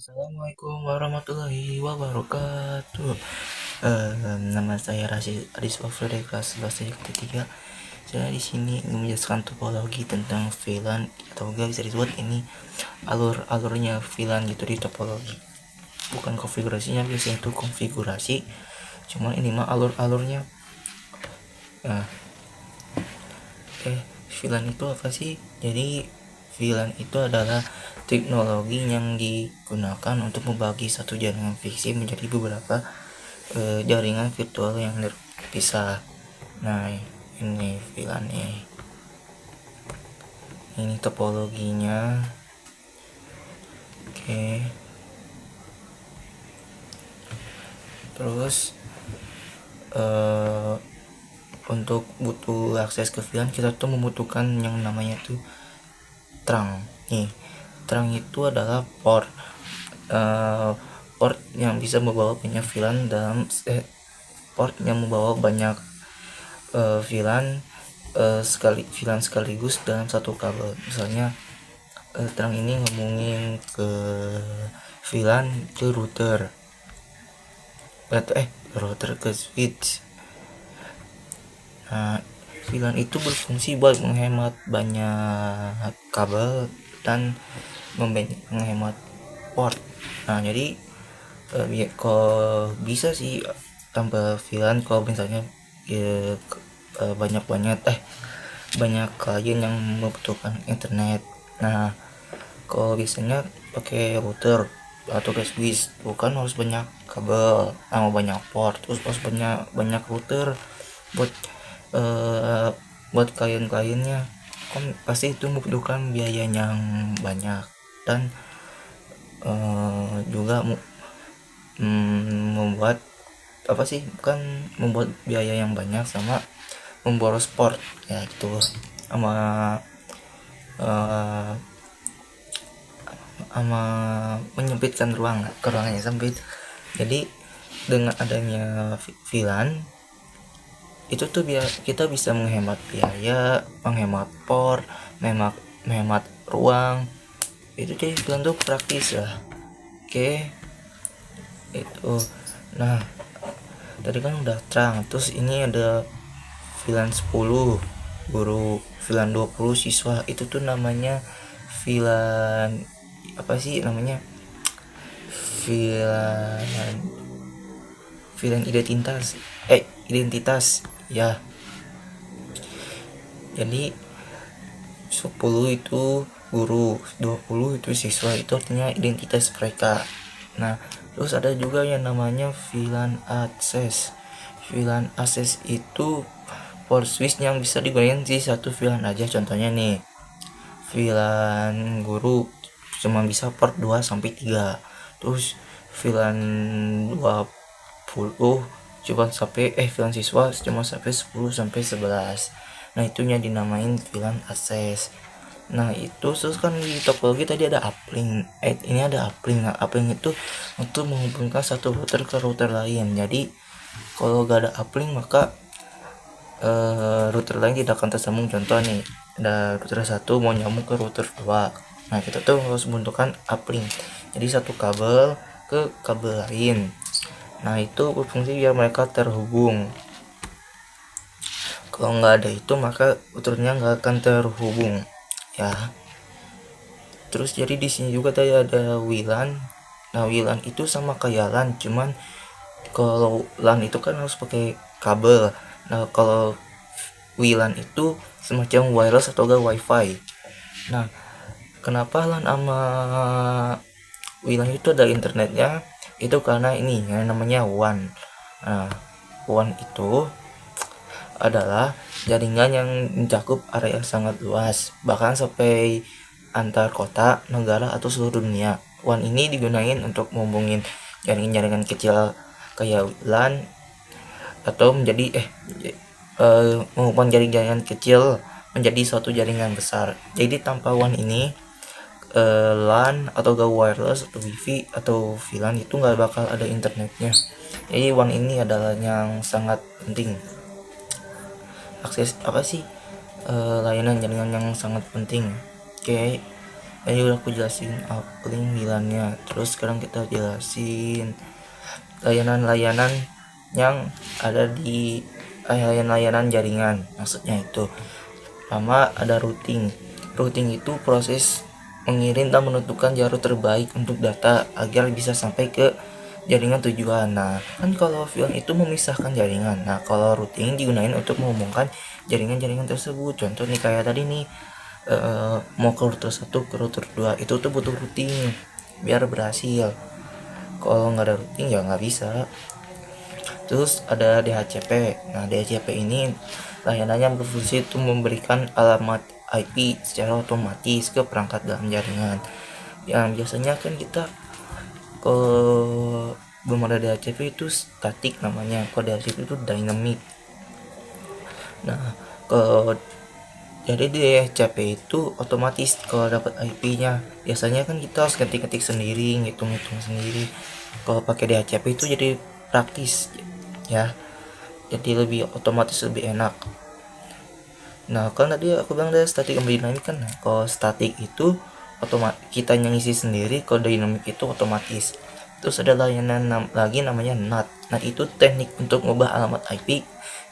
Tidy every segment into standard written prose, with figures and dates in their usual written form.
Assalamualaikum warahmatullahi wabarakatuh. Nama saya Rashid Adiswa dari kelas 11 ketiga. Saya di sini ingin menjelaskan topologi tentang VLAN atau juga bisa disebut ini alur-alurnya VLAN gitu di topologi. Bukan konfigurasinya, biasanya itu konfigurasi. Cuma ini mah alur-alurnya. Nah, VLAN itu apa sih? Jadi VLAN itu adalah teknologi yang digunakan untuk membagi satu jaringan fisik menjadi beberapa jaringan virtual yang terpisah. Nah, ini VLAN nih. Ini topologinya. Oke. Terus untuk butuh akses ke VLAN kita tuh membutuhkan yang namanya tuh trunk. Nih, trunk itu adalah port yang bisa membawa banyak VLAN dalam port yang membawa banyak VLAN sekaligus dalam satu kabel. Misalnya trunk ini ngomongin ke VLAN ke router ke switch. Nah, VLAN itu berfungsi buat menghemat banyak kabel dan menghemat port. Nah, jadi kalau bisa sih tambah VLAN kalau misalnya banyak klien yang membutuhkan internet. Nah, kalau biasanya pakai router atau ke switch, bukan harus banyak kabel sama banyak port, terus harus banyak router buat klien-kliennya, kan pasti itu membutuhkan biaya yang banyak dan juga membuat membuat biaya yang banyak sama memboros port ya gitu, sama menyempitkan ruangannya sempit. Jadi dengan adanya VLAN itu tuh biar kita bisa menghemat biaya, menghemat port, menghemat ruang. Itu jadi VLAN tuh praktis lah. Oke, itu. Nah, tadi kan udah terang, terus ini ada VLAN 10 guru, VLAN 20 siswa. Itu tuh namanya VLAN apa sih namanya, VLAN identitas ya. Jadi 10 itu guru, 20 itu siswa, itu artinya identitas mereka. Nah, terus ada juga yang namanya VLAN access. VLAN access itu port switch yang bisa digunakan di satu VLAN aja. Contohnya nih, VLAN guru cuma bisa port 2 sampai 3. Terus VLAN 20 cuma sampai VLAN siswa cuma sampai 10 sampai 11. Nah, itunya dinamain VLAN access. Nah, itu terus kan di topologi tadi ada uplink. Ini ada uplink. Nah, uplink itu untuk menghubungkan satu router ke router lain. Jadi kalau gak ada uplink maka router lain tidak akan tersambung. Contoh nih, ada router 1 mau nyambung ke router 2. Nah, kita tuh harus membutuhkan uplink. Jadi satu kabel ke kabel lain. Nah, itu berfungsi biar mereka terhubung. Kalau nggak ada itu maka routernya nggak akan terhubung ya. Terus jadi di sini juga tadi ada WLAN. Nah, WLAN itu sama kayak LAN, cuman kalau LAN itu kan harus pakai kabel. Nah, kalau WLAN itu semacam wireless atau enggak wifi. Nah, kenapa LAN sama WLAN itu ada internetnya? Itu karena ini yang namanya WAN. Nah, WAN itu adalah jaringan yang mencakup area sangat luas, bahkan sampai antar kota, negara, atau seluruh dunia. WAN ini digunakan untuk menghubungin jaringan-jaringan kecil kayak LAN atau menghubungkan jaringan kecil menjadi suatu jaringan besar. Jadi tanpa WAN ini LAN atau wireless atau wifi atau VLAN itu nggak bakal ada internetnya. Jadi WAN ini adalah yang sangat penting. Akses layanan jaringan yang sangat penting. Oke, Ayo aku jelasin uplink WLAN-nya. Terus sekarang kita jelasin layanan-layanan yang ada di layanan-layanan jaringan. Maksudnya itu pertama ada routing. Routing itu proses mengirim dan menentukan jalur terbaik untuk data agar bisa sampai ke jaringan tujuan. Nah, kan kalau VLAN itu memisahkan jaringan. Nah, kalau routing digunakan untuk menghubungkan jaringan-jaringan tersebut. Contoh nih kayak tadi nih, mau ke router 1 ke router 2 itu tuh butuh routing biar berhasil. Kalau nggak ada routing ya nggak bisa. Terus ada DHCP. Nah, DHCP ini layanannya berfungsi untuk memberikan alamat IP secara otomatis ke perangkat dalam jaringan. Yang biasanya kan kita ke belum ada DHCP itu statik namanya. Kalau DHCP itu dynamic. Nah, kalau jadi DHCP itu otomatis kalau dapat IP-nya. Biasanya kan kita harus ketik-ketik sendiri, ngitung-ngitung sendiri. Kalau pakai DHCP itu jadi praktis ya. Jadi lebih otomatis, lebih enak. Nah, kan tadi aku bilang dari statik sama dinamik kan. Kalau statik itu otomatis kita yang ngisi sendiri, kalau dinamik itu otomatis. Terus ada layanan lagi namanya NAT. NAT itu teknik untuk mengubah alamat IP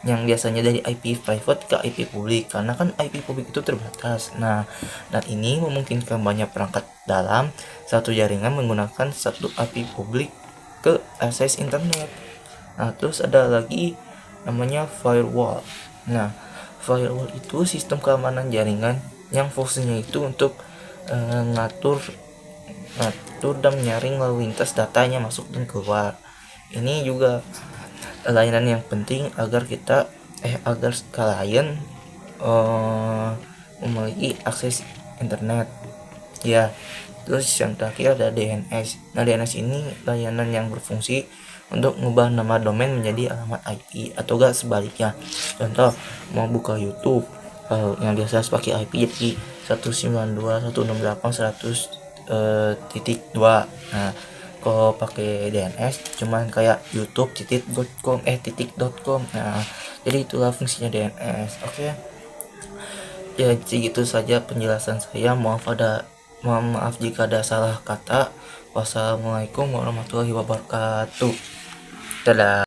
yang biasanya dari IP private ke IP publik, karena kan IP publik itu terbatas. Nah, NAT ini memungkinkan banyak perangkat dalam satu jaringan menggunakan satu IP publik ke akses internet. Nah, terus ada lagi namanya firewall. Nah, firewall itu sistem keamanan jaringan yang fungsinya itu untuk ngatur dan menyaring lalu lintas datanya masuk dan keluar. Ini juga layanan yang penting agar klien memiliki akses internet ya. Terus yang terakhir ada DNS. Nah, DNS ini layanan yang berfungsi untuk mengubah nama domain menjadi alamat IP atau enggak sebaliknya. Contoh mau buka YouTube yang biasa pakai IP jadi 192.168.100.2. Nah, kalau pakai DNS cuman kayak youtube.com. Nah, jadi itulah fungsinya DNS. Oke. Ya, segitu saja penjelasan saya. Mohon maaf jika ada salah kata. Wassalamualaikum warahmatullahi wabarakatuh. Dadah.